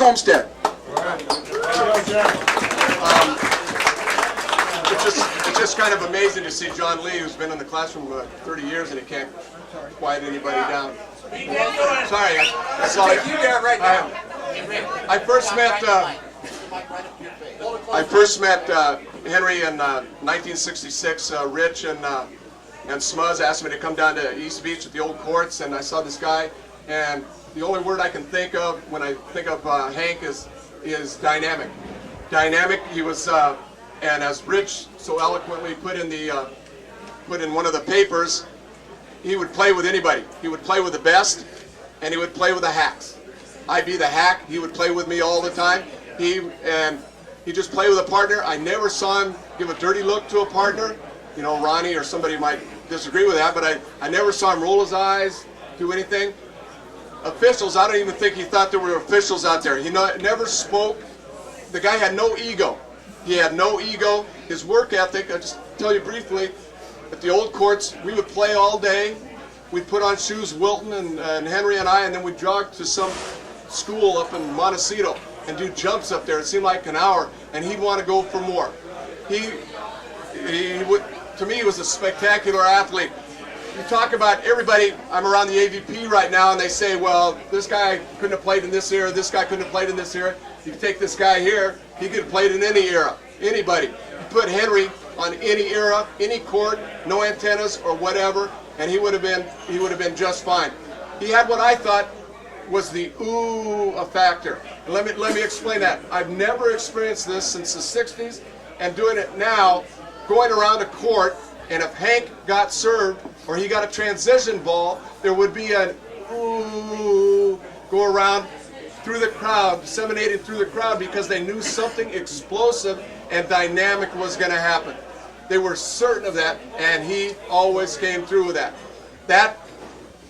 Olmstead. It's just kind of amazing to see John Lee, who's been in the classroom 30 years, and he can't quiet anybody down. Sorry, I saw you there right now. I first met Henry in 1966. Rich and Smuzz asked me to come down to East Beach at the old courts, and I saw this guy, and the only word I can think of when I think of Hank is dynamic. Dynamic. He was, and as Rich so eloquently put in one of the papers, he would play with anybody. He would play with the best, and he would play with the hacks. I'd be the hack. He would play with me all the time. He just played with a partner. I never saw him give a dirty look to a partner. You know, Ronnie or somebody might disagree with that, but I never saw him roll his eyes, do anything. Officials, I don't even think he thought there were officials out there. He never spoke. The guy had no ego. He had no ego. His work ethic, I'll just tell you briefly, at the old courts, we would play all day. We'd put on shoes, Wilton and Henry and I, and then we'd jog to some school up in Montecito and do jumps up there. It seemed like an hour, and he'd want to go for more. He would, to me, he was a spectacular athlete. You talk about everybody, I'm around the AVP right now, and they say, well, this guy couldn't have played in this era, this guy couldn't have played in this era. You take this guy here, he could have played in any era, anybody. You put Henry on any era, any court, no antennas or whatever, and he would have been just fine. He had what I thought was the ooh factor. And let me explain that. I've never experienced this since the 60s, and doing it now, going around a court, and if Hank got served or he got a transition ball, there would be an ooh go around through the crowd, disseminated through the crowd, because they knew something explosive and dynamic was going to happen. They were certain of that, and he always came through with that.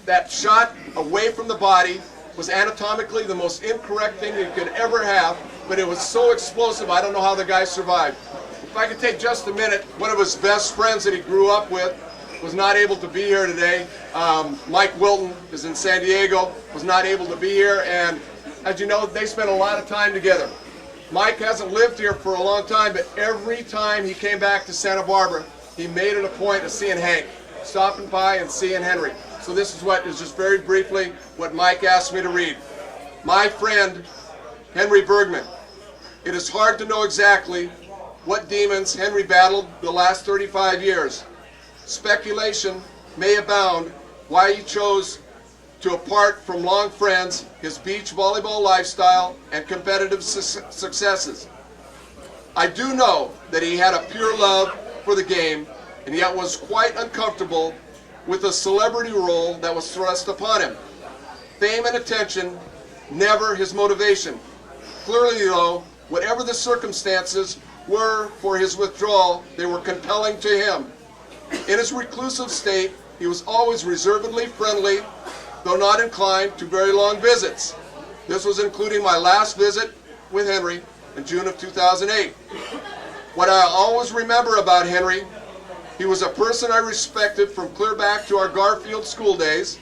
That shot away from the body was anatomically the most incorrect thing you could ever have, but it was so explosive, I don't know how the guy survived. If I could take just a minute, one of his best friends that he grew up with was not able to be here today. Mike Wilton is in San Diego, was not able to be here, and as you know, they spent a lot of time together. Mike hasn't lived here for a long time, but every time he came back to Santa Barbara, he made it a point of seeing Hank, stopping by and seeing Henry. So this is what is just very briefly what Mike asked me to read. My friend, Henry Bergmann. It is hard to know exactly what demons Henry battled the last 35 years. Speculation may abound why he chose to, apart from long friends, his beach volleyball lifestyle and competitive successes. I do know that he had a pure love for the game, and yet was quite uncomfortable with the celebrity role that was thrust upon him. Fame and attention, never his motivation. Clearly though, whatever the circumstances were for his withdrawal, they were compelling to him. In his reclusive state, he was always reservedly friendly, though not inclined to very long visits. This was including my last visit with Henry in June of 2008. What I always remember about Henry, he was a person I respected from clear back to our Garfield school days.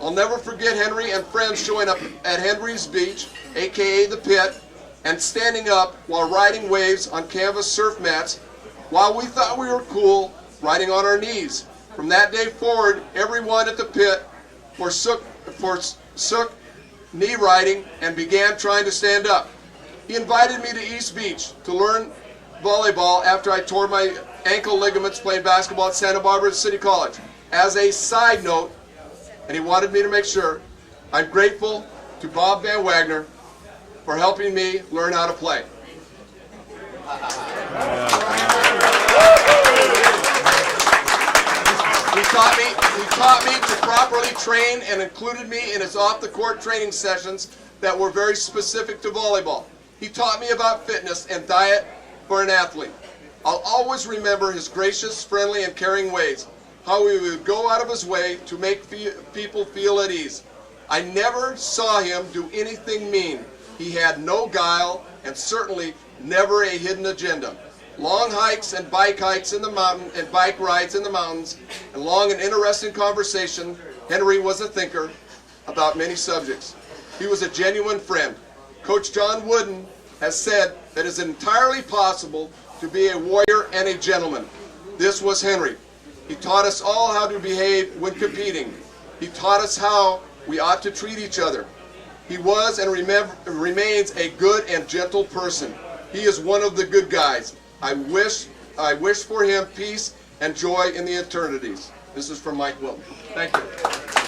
I'll never forget Henry and friends showing up at Henry's Beach, aka the Pit, and standing up while riding waves on canvas surf mats while we thought we were cool, riding on our knees. From that day forward, everyone at the Pit forsook knee riding and began trying to stand up. He invited me to East Beach to learn volleyball after I tore my ankle ligaments playing basketball at Santa Barbara City College. As a side note, and he wanted me to make sure, I'm grateful to Bob Van Wagner for helping me learn how to play. He taught me to properly train and included me in his off-the-court training sessions that were very specific to volleyball. He taught me about fitness and diet for an athlete. I'll always remember his gracious, friendly, and caring ways, how he would go out of his way to make people feel at ease. I never saw him do anything mean. He had no guile and certainly never a hidden agenda. Long hikes and bike hikes in the mountain and bike rides in the mountains, and long and interesting conversation. Henry was a thinker about many subjects. He was a genuine friend. Coach John Wooden has said that it's entirely possible to be a warrior and a gentleman. This was Henry. He taught us all how to behave when competing. He taught us how we ought to treat each other. He was and remains a good and gentle person. He is one of the good guys. I wish for him peace and joy in the eternities. This is from Mike Wilton. Thank you.